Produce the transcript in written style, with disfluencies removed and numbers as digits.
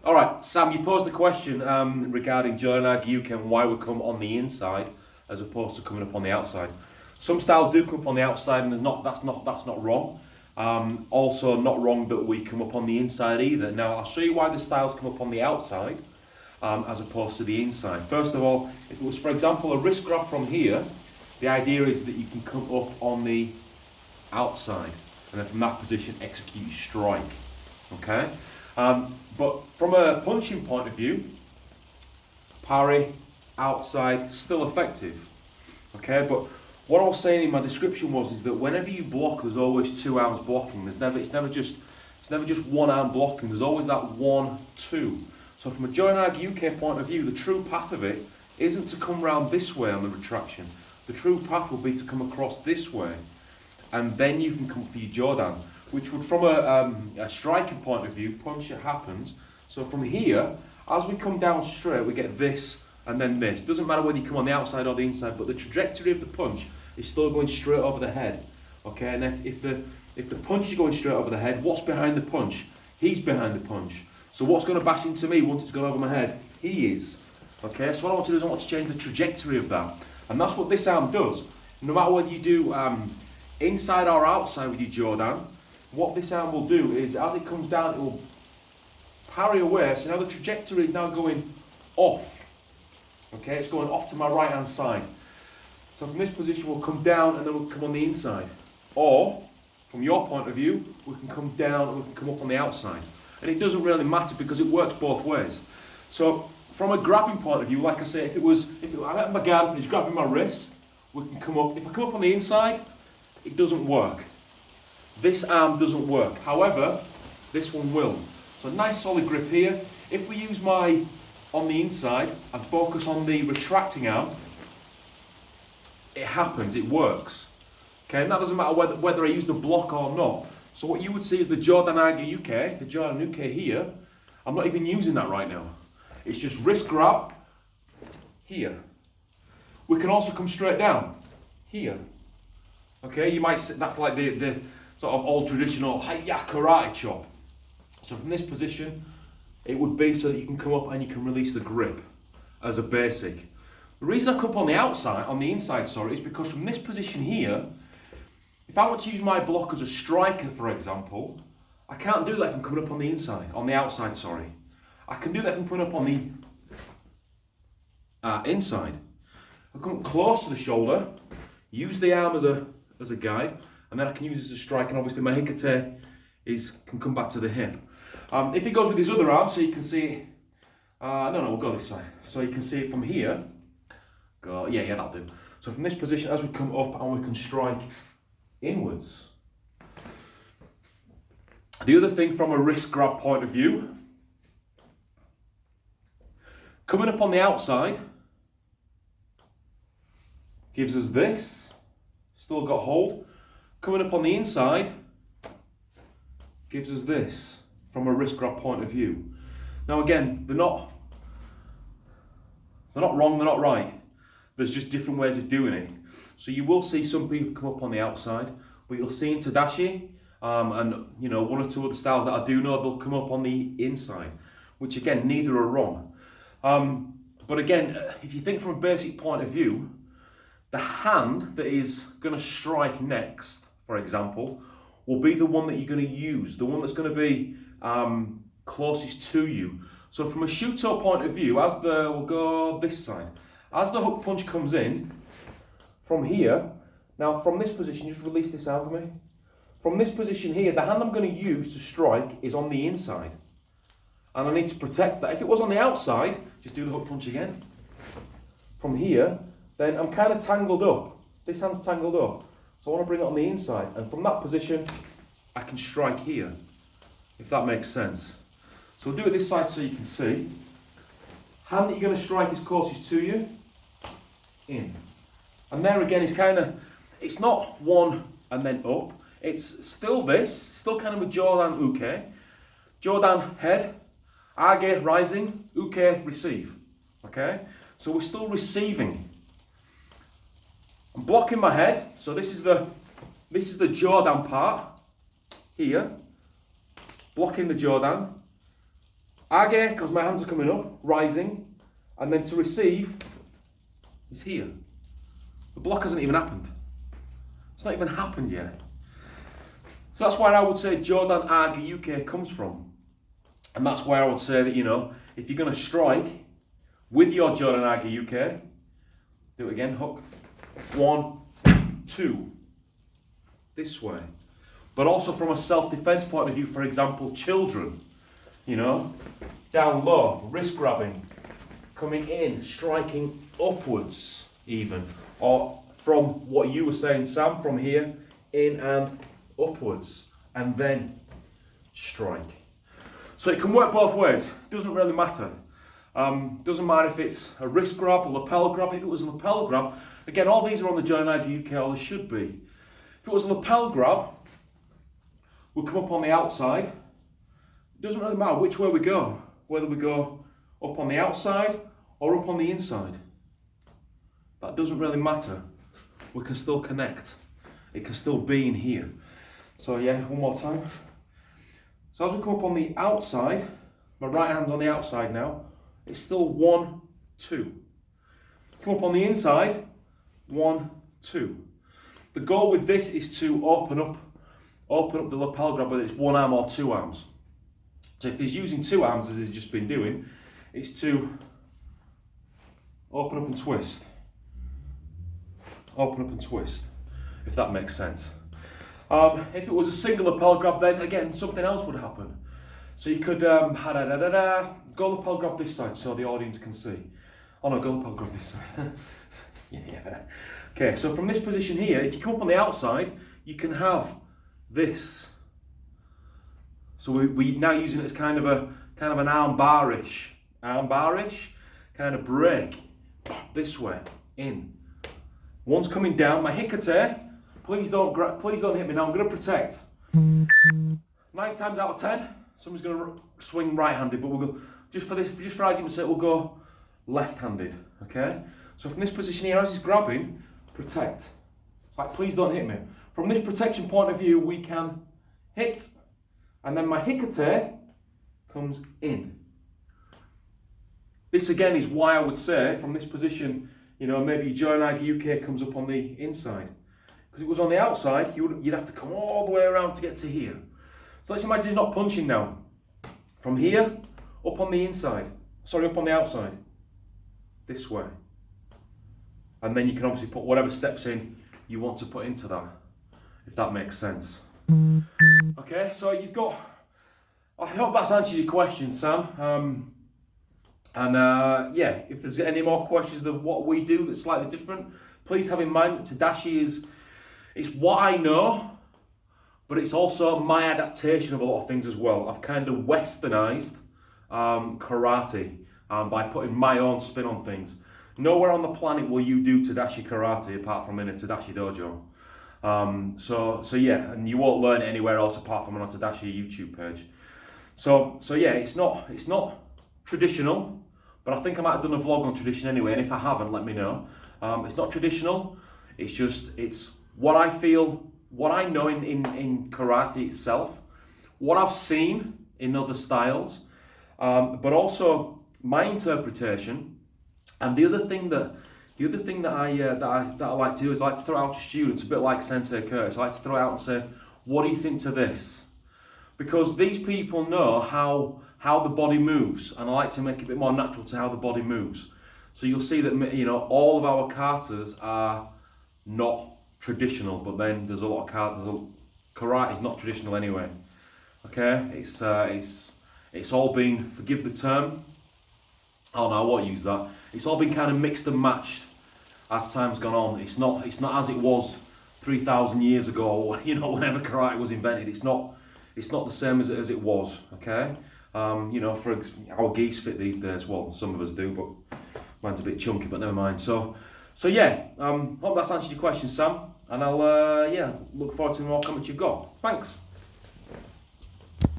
All right, Sam, you posed the question regarding Jodan Agè Ukè and why we come on the inside as opposed to coming up on the outside. Some styles do come up on the outside, and that's not wrong. Also, not wrong that we come up on the inside either. Now, I'll show you why the styles come up on the outside as opposed to the inside. First of all, if it was, for example, a wrist grab from here, the idea is that you can come up on the outside, and then from that position execute your strike. Okay. But from a punching point of view, parry, outside, still effective. Okay, but what I was saying in my description is that whenever you block, there's always two arms blocking. It's never just one arm blocking. There's always that 1-2. So from a Jodan Agè Ukè point of view, the true path of it isn't to come round this way on the retraction. The true path will be to come across this way, and then you can come for your Jodan, which would, from a striking point of view, punch it happens. So from here, as we come down straight, we get this and then this. Doesn't matter whether you come on the outside or the inside, but the trajectory of the punch is still going straight over the head. Okay, and if the punch is going straight over the head, what's behind the punch? He's behind the punch. So what's going to bash into me once it's gone over my head? He is. Okay, so what I want to do is I want to change the trajectory of that. And that's what this arm does. No matter whether you do inside or outside with your Jodan, what this arm will do is, as it comes down, it will parry away. So now the trajectory is now going off. Okay, it's going off to my right hand side. So from this position we'll come down and then we'll come on the inside. Or, from your point of view, we can come down and we can come up on the outside. And it doesn't really matter because it works both ways. So from a grabbing point of view, like I say, if I have my guard and it's grabbing my wrist, we can come up. If I come up on the inside, it doesn't work. This arm doesn't work. However, this one will. So nice solid grip here. If we use my on the inside and focus on the retracting arm, it happens, it works. Okay, and that doesn't matter whether I use the block or not. So what you would see is the Jodan Agè Ukè, the Jodan Ukè here, I'm not even using that right now. It's just wrist grab here. We can also come straight down here. Okay, you might say that's like the sort of old traditional hi-ya karate chop. So from this position, it would be so that you can come up and you can release the grip as a basic. The reason I come up on the inside, is because from this position here, if I want to use my block as a striker, for example, I can't do that if I'm coming up on the outside, sorry. I can do that if I'm coming up on the inside. I come close to the shoulder, use the arm as a guide, and then I can use it as a strike, and obviously my hikate can come back to the hip. If he goes with his other arm, so you can see, we'll go this side. So you can see it from here, yeah, that'll do. So from this position, as we come up and we can strike inwards. The other thing from a wrist grab point of view, coming up on the outside gives us this, still got hold. Coming up on the inside gives us this from a wrist grab point of view. Now again, they're not wrong, they're not right. There's just different ways of doing it. So you will see some people come up on the outside, but you'll see in Tadashi and one or two other styles that I do know, they'll come up on the inside, which again, neither are wrong. But again, if you think from a basic point of view, the hand that is going to strike next, for example, will be the one that you're going to use, the one that's going to be closest to you. So from a Shuto point of view, we'll go this side. As the hook punch comes in, from here, now from this position, just release this arm for me. From this position here, the hand I'm going to use to strike is on the inside. And I need to protect that. If it was on the outside, just do the hook punch again. From here, then I'm kind of tangled up. This hand's tangled up. So I want to bring it on the inside. And from that position, I can strike here, if that makes sense. So we'll do it this side so you can see. Hand that you're going to strike is closest to you, in. And there again, it's not one and then up. It's still kind of a Jodan Ukè. Jodan head, Agè rising, Ukè receive. Okay? So we're still receiving. I'm blocking my head, so this is the Jodan part here. Blocking the Jodan. Agè, because my hands are coming up, rising, and then to receive is here. The block hasn't even happened. It's not even happened yet. So that's where I would say Jodan Agè Ukè comes from. And that's where I would say that, you know, if you're going to strike with your Jodan Agè Ukè, do it again, hook, 1, 2, this way. But also from a self-defense point of view, for example, children, you know, down low, wrist grabbing, coming in, striking upwards even, or from what you were saying, Sam, from here, in and upwards, and then strike. So it can work both ways, doesn't really matter. Doesn't matter if it's a wrist grab, a lapel grab. If it was a lapel grab, again, all these are on the Jodan Agè Ukè, or they should be. If it was a lapel grab, we'll come up on the outside. It doesn't really matter which way we go, whether we go up on the outside or up on the inside. That doesn't really matter. We can still connect. It can still be in here. So yeah, one more time. So as we come up on the outside, my right hand's on the outside now, it's still 1, 2. Come up on the inside, 1, 2. The goal with this is to open up the lapel grab, whether it's one arm or two arms. So if he's using two arms, as he's just been doing, it's to open up and twist. Open up and twist, if that makes sense. If it was a single lapel grab, then again, something else would happen. So you could go lapel grab this side so the audience can see. Oh no, go lapel grab this side. Yeah. Okay, so from this position here, if you come up on the outside, you can have this. So we're now using it as kind of an arm bar-ish, kind of break this way in. One's coming down. My hikate, please don't hit me now. I'm going to protect. 9 times out of 10, someone's going to swing right-handed, but we'll go just for argument's sake, we'll go left-handed. Okay. So from this position here, as he's grabbing, protect. It's like, please don't hit me. From this protection point of view, we can hit, and then my hikate comes in. This again is why I would say from this position, you know, maybe Jodan Agè Ukè comes up on the inside. Because if it was on the outside, you'd have to come all the way around to get to here. So let's imagine he's not punching now. From here, up on the inside. Sorry, up on the outside. This way. And then you can obviously put whatever steps in you want to put into that, if that makes sense. Okay, so you've got, I hope that's answered your question, Sam. Yeah, if there's any more questions of what we do that's slightly different, please have in mind that Tadashi it's what I know, but it's also my adaptation of a lot of things as well. I've kind of westernized karate by putting my own spin on things. Nowhere on the planet will you do Tadashi karate apart from in a Tadashi dojo. So yeah, and you won't learn it anywhere else apart from on a Tadashi YouTube page. So yeah, it's not traditional, but I think I might have done a vlog on tradition anyway, and if I haven't, let me know. It's not traditional, it's what I feel, what I know in karate itself, what I've seen in other styles, but also my interpretation. And the other thing that I like to do is I like to throw out to students, a bit like Sensei Curtis. I like to throw out and say, what do you think to this? Because these people know how the body moves, and I like to make it a bit more natural to how the body moves. So you'll see that, you know, all of our katas are not traditional, but then there's a lot of katas. Karate is not traditional anyway. Okay, it's all been, forgive the term, oh no, I won't use that. It's all been kind of mixed and matched as time's gone on. It's not as it was 3,000 years ago, or, you know, whenever karate was invented. It's not the same as it was. Okay, you know, for our geese fit these days. Well, some of us do, but mine's a bit chunky. But never mind. So yeah, hope that's answered your question, Sam. And I'll yeah, look forward to more comments you've got. Thanks.